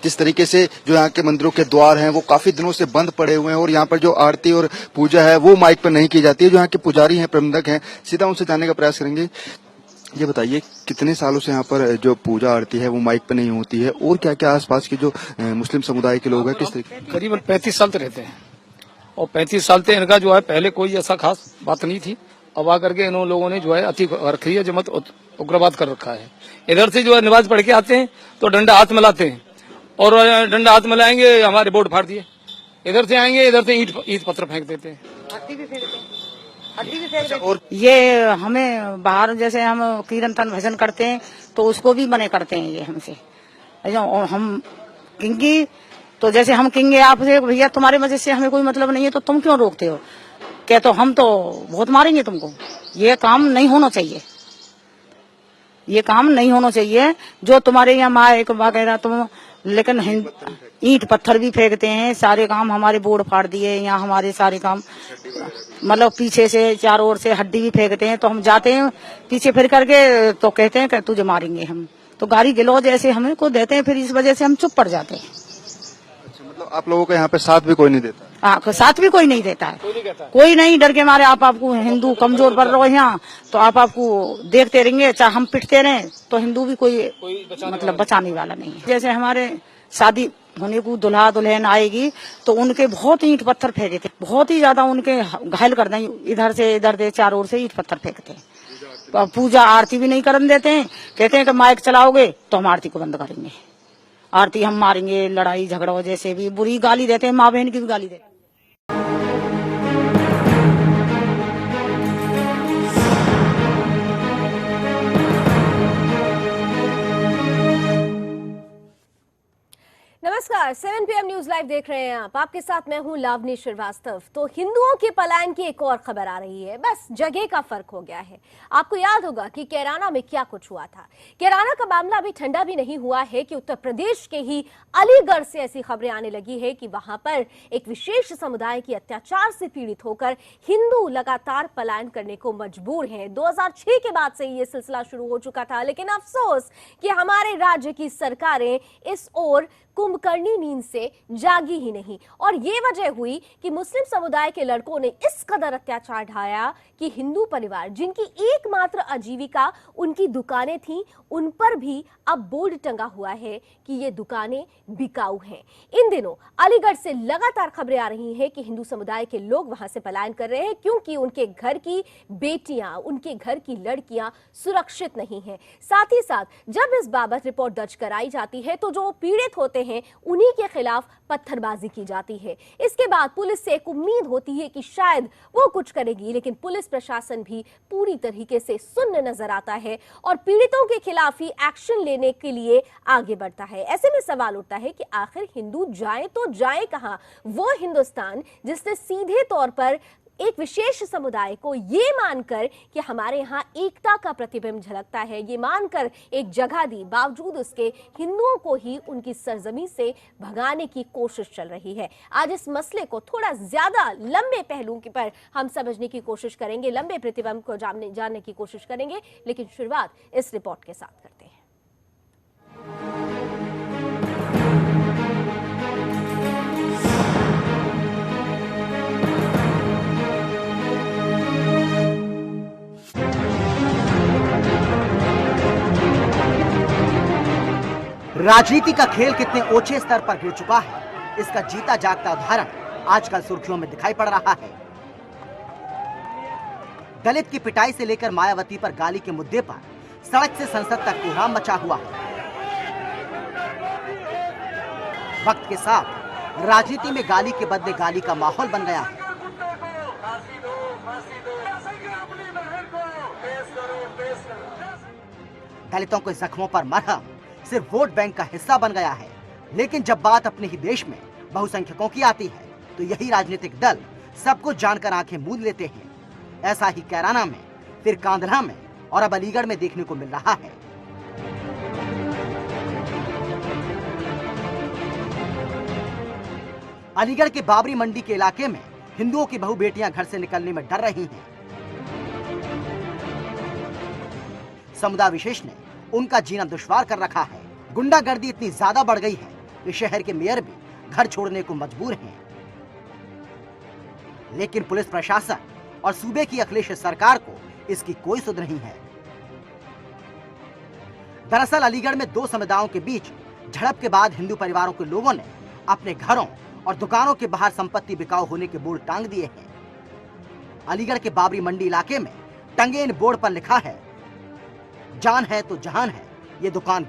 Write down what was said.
जिस तरीके से जो यहाँ के मंदिरों के द्वार हैं वो काफी दिनों से बंद पड़े हुए हैं और यहाँ पर जो आरती और पूजा है वो माइक पर नहीं की जाती है। जो यहाँ के पुजारी हैं, प्रबंधक हैं, सीधा उनसे जानने का प्रयास करेंगे। ये बताइए, कितने सालों से यहाँ पर जो पूजा आरती है वो माइक पर नहीं होती है और क्या क्या आसपास के जो मुस्लिम समुदाय के लोग हैं किस तरीके? करीबन 35 साल से रहते हैं और 35 साल से इनका जो है पहले कोई ऐसा खास बात नहीं थी। अब आकर के इन लोगों ने जो है अति रखी है, जमत उग्रवाद कर रखा है। इधर से जो है नमाज पढ़ के आते हैं तो डंडा हाथ मिलाते हैं और डंडा हाथ मिलाएंगे हमारे बोर्ड फाड़ दिए। इधर से आएंगे, इधर से ईंट पत्थर फेंक देते हैं, हड्डी भी फेंकते हैं। और ये हमें बाहर जैसे हम कीर्तन भजन करते हैं तो उसको भी मने करते हैं ये हमसे। और हम किंगी तो जैसे हम किंगे आपसे, भैया तुम्हारे मजे से हमें कोई मतलब नहीं है तो तुम क्यों रोकते हो? क्या तो हम तो बहुत मारेंगे तुमको। ये काम नहीं होना चाहिए, ये काम नहीं होना चाहिए। जो तुम्हारे यहाँ माइक वगैरह तुम, लेकिन ईंट पत्थर भी फेंकते हैं। सारे काम हमारे बोर्ड फाड़ दिए, यहाँ हमारे सारे काम मतलब पीछे से चारों ओर से हड्डी भी फेंकते हैं। तो हम जाते हैं पीछे फिर करके तो कहते हैं कि तुझे मारेंगे हम, तो गाली गलौज ऐसे हमें को देते हैं, फिर इस वजह से हम चुप पड़ जाते हैं। अच्छा, मतलब आप लोगों को यहाँ पे साथ भी कोई नहीं देता? हाँ, साथ भी कोई नहीं देता है, कोई नहीं। डर के मारे आपको हिंदू कमजोर पड़ रहे हो यहाँ तो आपको देखते रहेंगे, चाहे हम पिटते रहे तो हिंदू भी कोई मतलब बचाने वाला नहीं है। जैसे हमारे शादी होने को दुल्हा दुल्हन आएगी तो उनके बहुत ईंट पत्थर फेंके थे, बहुत ही ज्यादा उनके घायल कर दें। इधर से चारों ओर से ईंट पत्थर फेंकते हैं। पूजा आरती भी नहीं करने देते हैं, कहते हैं कि माइक चलाओगे तो हम आरती को बंद करेंगे, आरती हम मारेंगे। लड़ाई झगड़ा जैसे भी बुरी गाली देते हैं, माँ बहन की भी गाली देते हैं। नमस्कार, 7 PM न्यूज लाइव देख रहे हैं आप। आपके साथ मैं हूं लावनी श्रीवास्तव। तो हिंदुओं के पलायन की एक और खबर आ रही है, बस जगह का फर्क हो गया है। आपको याद होगा कि कैराना में क्या कुछ हुआ था। कैराना का मामला अभी ठंडा भी नहीं हुआ है कि उत्तर प्रदेश के ही अलीगढ़ से ऐसी खबरें आने लगी है कि वहां पर एक विशेष समुदाय की अत्याचार से पीड़ित होकर हिंदू लगातार पलायन करने को मजबूर हैं। 2006 के बाद से ये सिलसिला शुरू हो चुका था, लेकिन अफसोस कि हमारे राज्य की सरकारें इस ओर कुंभकर्णी नींद से जागी ही नहीं। और ये वजह हुई कि मुस्लिम समुदाय के लड़कों ने इस कदर अत्याचार ढाया कि हिंदू परिवार जिनकी एकमात्र आजीविका उनकी दुकानें थीं, उन पर भी अब बोर्ड टंगा हुआ है कि ये दुकानें बिकाऊ हैं। इन दिनों अलीगढ़ से लगातार खबरें आ रही हैं कि हिंदू समुदाय के लोग वहां से पलायन कर रहे हैं क्योंकि उनके घर की बेटियां, उनके घर की लड़कियां सुरक्षित नहीं हैं। साथ ही साथ जब इस बाबत रिपोर्ट दर्ज कराई जाती है तो जो पीड़ित होते हैं उन्हीं के खिलाफ पत्थरबाजी की जाती है। इसके बाद पुलिस से एक उम्मीद होती है कि शायद वो कुछ करेगी, लेकिन पुलिस प्रशासन भी पूरी तरीके से सुन्न नजर आता है और पीड़ितों के खिलाफ ही एक्शन लेने के लिए आगे बढ़ता है। ऐसे में सवाल उठता है कि आखिर हिंदू जाए तो जाए कहां? वो हिंदुस्तान जिसने सीधे तौर पर एक विशेष समुदाय को ये मानकर कि हमारे यहाँ एकता का प्रतिबिंब झलकता है, ये मानकर एक जगह दी, बावजूद उसके हिंदुओं को ही उनकी सरजमी से भगाने की कोशिश चल रही है। आज इस मसले को थोड़ा ज्यादा लंबे पहलू पर हम समझने की कोशिश करेंगे, लंबे प्रतिबिंब को जानने की कोशिश करेंगे, लेकिन शुरुआत इस रिपोर्ट के साथ करते हैं। राजनीति का खेल कितने ऊंचे स्तर पर गिर चुका है, इसका जीता जागता उदाहरण आजकल सुर्खियों में दिखाई पड़ रहा है। दलित की पिटाई से लेकर मायावती पर गाली के मुद्दे पर सड़क से संसद तक कोहराम मचा हुआ है। वक्त के साथ राजनीति में गाली के बदले गाली का माहौल बन गया है। दलितों के जख्मों पर मरहम सिर्फ वोट बैंक का हिस्सा बन गया है, लेकिन जब बात अपने ही देश में बहुसंख्यकों की आती है तो यही राजनीतिक दल सब कुछ जानकर आंखें मूंद लेते हैं। ऐसा ही कैराना में, फिर कांधला में और अब अलीगढ़ में देखने को मिल रहा है। अलीगढ़ के बाबरी मंडी के इलाके में हिंदुओं की बहु बेटियां घर से निकलने में डर रही हैं। समुदाय विशेष ने उनका जीना दुश्वार कर रखा है। गुंडागर्दी इतनी ज्यादा बढ़ गई है कि शहर के मेयर भी घर छोड़ने को मजबूर हैं। लेकिन पुलिस प्रशासन और सूबे की अखिलेश सरकार को इसकी कोई सुध नहीं है। दरअसल अलीगढ़ में दो समुदायों के बीच झड़प के बाद हिंदू परिवारों के लोगों ने अपने घरों और दुकानों के बाहर संपत्ति बिकाऊ होने के बोर्ड टांग दिए हैं। अलीगढ़ के बाबरी मंडी इलाके में टंगे इन बोर्ड पर लिखा है, जान है तो जहान है, ये दुकान